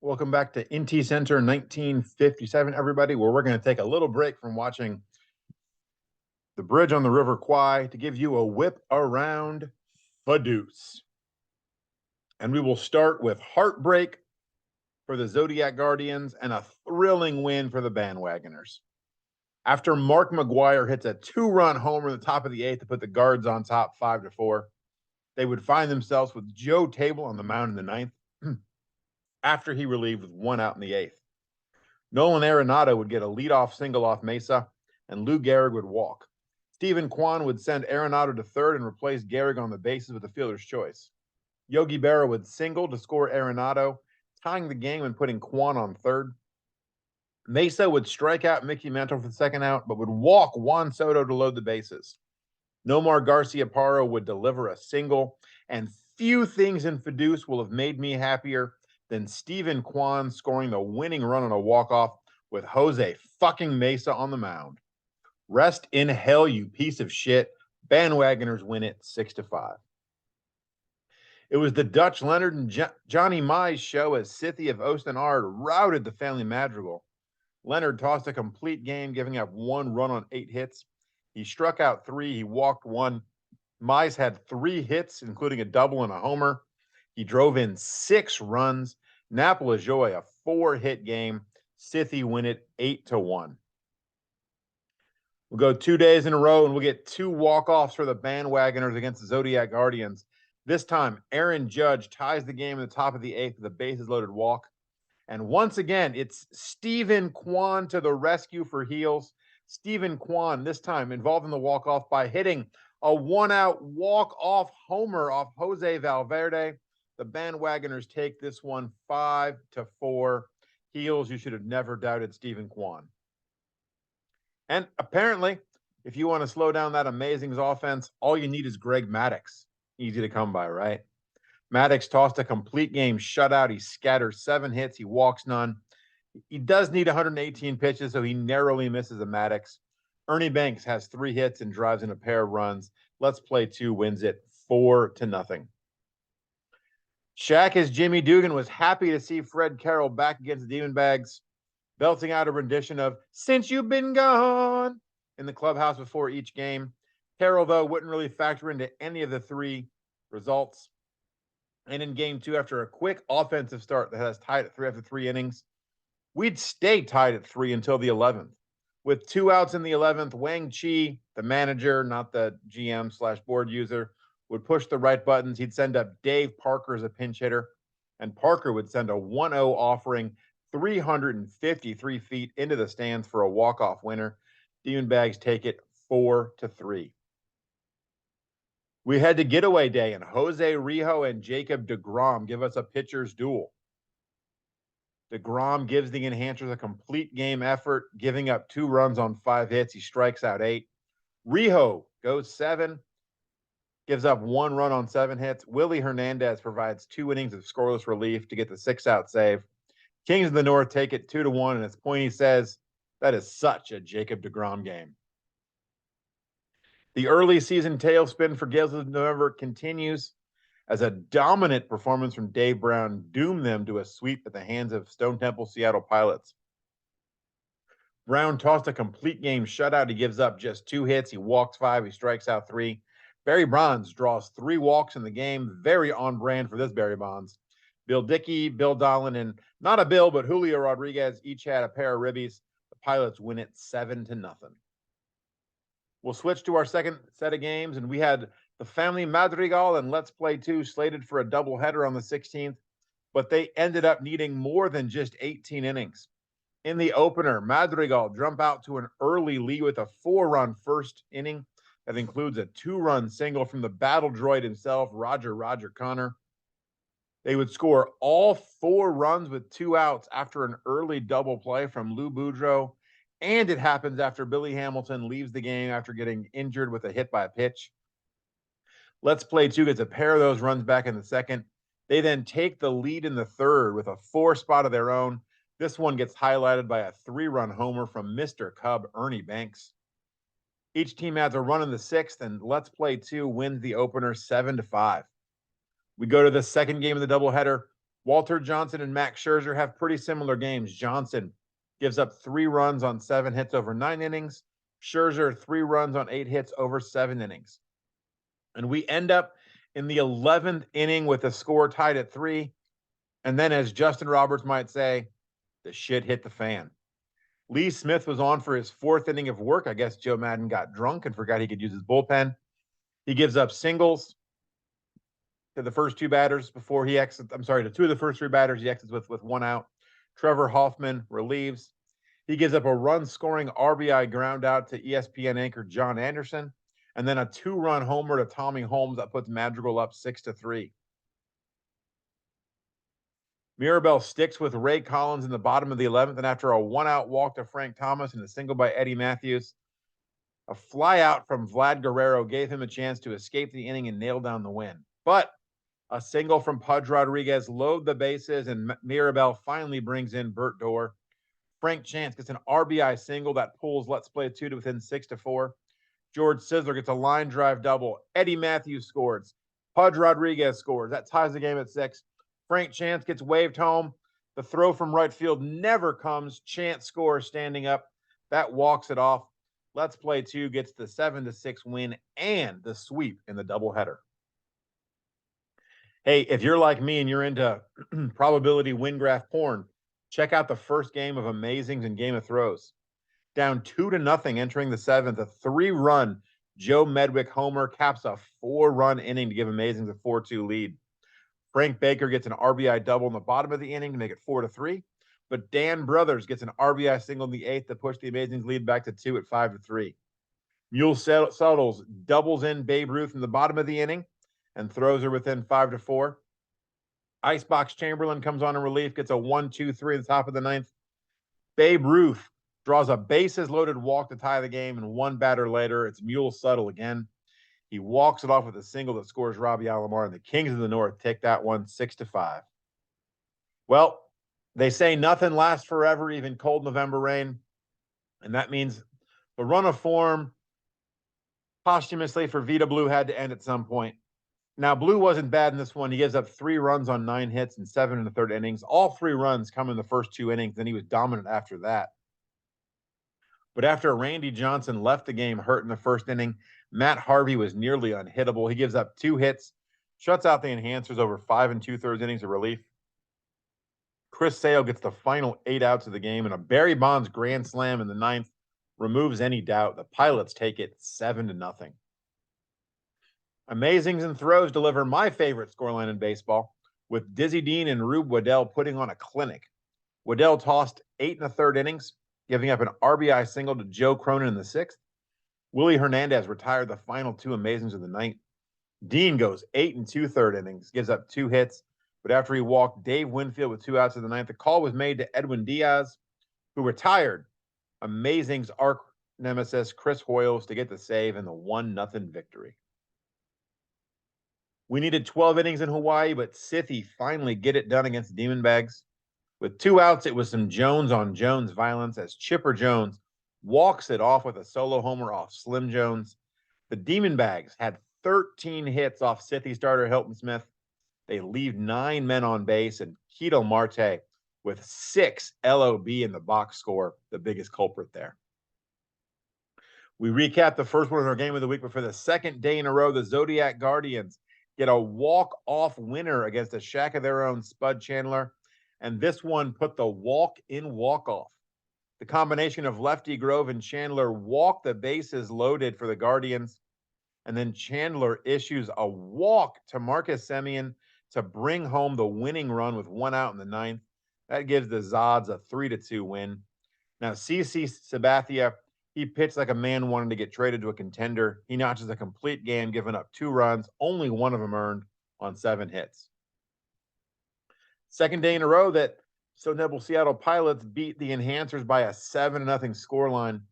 Welcome back to IntyCenter 1957, everybody, where we're going to take a little break from watching the bridge on the River Kwai to give you a whip around Fadeuce. And we will start with heartbreak for the Zodiac Guardians and a thrilling win for the Bandwagoners. After Mark McGuire hits a two-run homer in the top of the eighth to put the Guards on top 5-4, they would find themselves with Joe Table on the mound in the ninth after he relieved with one out in the eighth. Nolan Arenado would get a leadoff single off Mesa, and Lou Gehrig would walk. Stephen Kwan would send Arenado to third and replace Gehrig on the bases with a fielder's choice. Yogi Berra would single to score Arenado, tying the game and putting Kwan on third. Mesa would strike out Mickey Mantle for the second out, but would walk Juan Soto to load the bases. Nomar Garciaparra would deliver a single, and few things in Fadeuce will have made me happier than Stephen Kwan scoring the winning run on a walk-off with Jose fucking Mesa on the mound. Rest in hell, you piece of shit. Bandwagoners win it 6-5. It was the Dutch Leonard and Johnny Mize show as Sithy of Ostenard routed the family madrigal. Leonard tossed a complete game, giving up one run on 8 hits. He struck out 3. He walked 1. Mize had 3 hits, including a double and a homer. He drove in 6 runs. Napoli Joy, a 4-hit game. Sithy win it 8-1. We'll go 2 days in a row, and we'll get 2 walk-offs for the Bandwagoners against the Zodiac Guardians. This time, Aaron Judge ties the game in the top of the 8th with a bases-loaded walk. And once again, it's Stephen Kwan to the rescue for Heels. Stephen Kwan, this time involved in the walk-off by hitting a one-out walk-off homer off Jose Valverde. The Bandwagoners take this one 5-4. Heels, you should have never doubted Stephen Kwan. And apparently, if you want to slow down that amazing offense, all you need is Greg Maddux. Easy to come by, right? Maddux tossed a complete game shutout. He scatters 7 hits. He walks none. He does need 118 pitches, so he narrowly misses a Maddux. Ernie Banks has 3 hits and drives in a pair of runs. Let's Play 2 wins it 4-0. Shaq as Jimmy Dugan was happy to see Fred Carroll back against the Demonbags, belting out a rendition of Since You've Been Gone in the clubhouse before each game. Carroll, though, wouldn't really factor into any of the 3 results. And in game 2, after a quick offensive start that has tied at 3 after 3 innings, we'd stay tied at 3 until the 11th. With 2 outs in the 11th, Wang Chi, the manager, not the GM/board user, would push the right buttons. He'd send up Dave Parker as a pinch hitter, and Parker would send a 1-0 offering 353 feet into the stands for a walk-off winner. Demonbags take it 4-3. We head to getaway day, and Jose Rijo and Jacob deGrom give us a pitcher's duel. deGrom gives the Enhancers a complete game effort, giving up 2 runs on 5 hits. He strikes out 8. Rijo goes 7, gives up 1 run on 7 hits. Willie Hernandez provides 2 innings of scoreless relief to get the 6-out save. Kings of the North take it 2-1, and as Pointy says, that is such a Jacob deGrom game. The early season tailspin for Gales of November continues as a dominant performance from Dave Brown doomed them to a sweep at the hands of Stone Temple Seattle Pilots. Brown tossed a complete game shutout. He gives up just 2 hits. He walks 5. He strikes out 3. Barry Bonds draws 3 walks in the game. Very on brand for this Barry Bonds. Bill Dickey, Bill Dolan, and not a Bill, but Julio Rodriguez each had a pair of ribbies. The Pilots win it 7-0. We'll switch to our second set of games, and we had the Family Madrigal and Let's Play 2 slated for a doubleheader on the 16th, but they ended up needing more than just 18 innings. In the opener, Madrigal jumped out to an early lead with a 4-run first inning that includes a 2-run single from the battle droid himself, Roger Connor. They would score all 4 runs with 2 outs after an early double play from Lou Boudreau, and it happens after Billy Hamilton leaves the game after getting injured with a hit by a pitch. Let's Play 2 gets a pair of those runs back in the second. They then take the lead in the third with a 4 spot of their own. This one gets highlighted by a 3-run homer from Mr. Cub, Ernie Banks. Each team adds a run in the 6th, and Let's Play 2 wins the opener 7-5. We go to the second game of the doubleheader. Walter Johnson and Max Scherzer have pretty similar games. Johnson gives up 3 runs on 7 hits over 9 innings. Scherzer 3 runs on 8 hits over 7 innings. And we end up in the 11th inning with the score tied at 3. And then, as Justin Roberts might say, the shit hit the fan. Lee Smith was on for his 4th inning of work. I guess Joe Madden got drunk and forgot he could use his bullpen. He gives up singles to the first 2 batters before he exits. I'm sorry, to 2 of the first 3 batters, he exits with 1 out. Trevor Hoffman relieves. He gives up a run-scoring RBI ground out to ESPN anchor John Anderson, and then a 2-run homer to Tommy Holmes that puts Madrigal up 6-3. Mirabel sticks with Ray Collins in the bottom of the 11th, and after a 1-out walk to Frank Thomas and a single by Eddie Matthews, a flyout from Vlad Guerrero gave him a chance to escape the inning and nail down the win. But a single from Pudge Rodriguez load the bases, and Mirabel finally brings in Bert Dorr. Frank Chance gets an RBI single that pulls Let's Play 2 to within 6-4. George Sizzler gets a line drive double. Eddie Matthews scores. Pudge Rodriguez scores. That ties the game at 6. Frank Chance gets waved home. The throw from right field never comes. Chance scores standing up. That walks it off. Let's Play 2 gets the 7-6 win and the sweep in the doubleheader. Hey, if you're like me and you're into probability win graph porn, check out the first game of Amazings and Game of Throws. Down 2-0 entering the 7th, a 3-run Joe Medwick homer caps a 4-run inning to give Amazings a 4-2 lead. Frank Baker gets an RBI double in the bottom of the inning to make it 4-3, but Dan Brothers gets an RBI single in the 8th to push the Amazings lead back to 2 at 5-3. Mule Suttles doubles in Babe Ruth in the bottom of the inning and throws her within 5-4. Icebox Chamberlain comes on in relief, gets a 1-2-3 at the top of the 9th. Babe Ruth draws a bases-loaded walk to tie the game, and 1 batter later, it's Mule Suttle again. He walks it off with a single that scores Robbie Alomar, and the Kings of the North take that one 6-5. Well, they say nothing lasts forever, even cold November rain, and that means the run of form posthumously for Vita Blue had to end at some point. Now, Blue wasn't bad in this one. He gives up 3 runs on 9 hits and 7 in the 3rd innings. All 3 runs come in the first 2 innings, then he was dominant after that. But after Randy Johnson left the game hurt in the 1st inning, Matt Harvey was nearly unhittable. He gives up 2 hits, shuts out the enhancers over 5 2/3 innings of relief. Chris Sale gets the final 8 outs of the game, and a Barry Bonds grand slam in the 9th removes any doubt. The Pilots take it 7-0. Amazings and Throws deliver my favorite scoreline in baseball, with Dizzy Dean and Rube Waddell putting on a clinic. Waddell tossed 8 1/3 innings, giving up an RBI single to Joe Cronin in the 6th. Willie Hernandez retired the final 2 Amazings of the night. Dean goes 8 2/3 innings, gives up 2 hits, but after he walked Dave Winfield with 2 outs in the 9th, the call was made to Edwin Diaz, who retired Amazing's arch nemesis Chris Hoyles to get the save in the 1-0 victory. We needed 12 innings in Hawaii, but Sithy finally get it done against the Demon Bags. With 2 outs, it was some Jones on Jones violence as Chipper Jones walks it off with a solo homer off Slim Jones. The Demon Bags had 13 hits off Sithy starter Hilton Smith. They leave 9 men on base, and Keto Marte with 6 LOB in the box score, the biggest culprit there. We recap the first one of our game of the week, but for the 2nd day in a row, the Zodiac Guardians get a walk-off winner against a shack of their own, Spud Chandler, and this one put the walk-in walk-off. The combination of Lefty Grove and Chandler walk the bases loaded for the Guardians, and then Chandler issues a walk to Marcus Semien to bring home the winning run with 1 out in the 9th. That gives the Zods a 3-2 win. Now, CC Sabathia, he pitched like a man wanting to get traded to a contender. He notches a complete game, giving up 2 runs, only 1 of them earned on 7 hits. 2nd day in a row that Seattle Pilots beat the Enhancers by a 7-0 scoreline.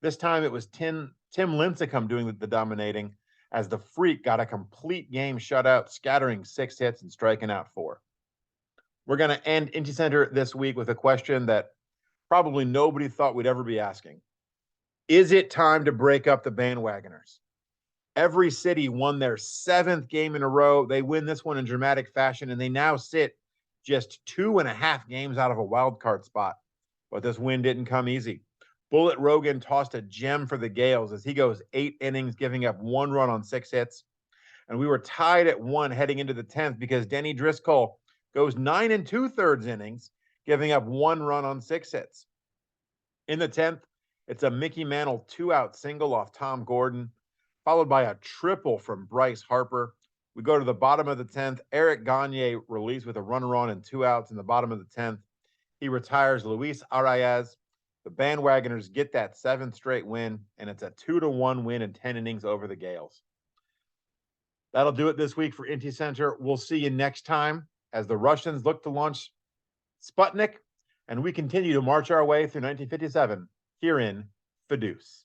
This time it was Tim Lincecum doing the dominating, as the Freak got a complete game shutout, scattering 6 hits and striking out 4. We're going to end IntyCenter this week with a question that probably nobody thought we'd ever be asking. Is it time to break up the Bandwagoners? Every city won their 7th game in a row. They win this one in dramatic fashion, and they now sit just 2.5 games out of a wild card spot. But this win didn't come easy. Bullet Rogan tossed a gem for the Gales as he goes 8 innings, giving up 1 run on 6 hits. And we were tied at 1 heading into the 10th because Denny Driscoll goes 9 2/3 innings, giving up 1 run on 6 hits. In the 10th, it's a Mickey Mantle 2-out single off Tom Gordon, followed by a triple from Bryce Harper. We go to the bottom of the 10th. Eric Gagne released with a runner on and 2 outs in the bottom of the 10th. He retires Luis Arraez. The Bandwagoners get that 7th straight win, and it's a 2-1 win in 10 innings over the Gales. That'll do it this week for IntyCenter. We'll see you next time as the Russians look to launch Sputnik, and we continue to march our way through 1957 here in Fadus.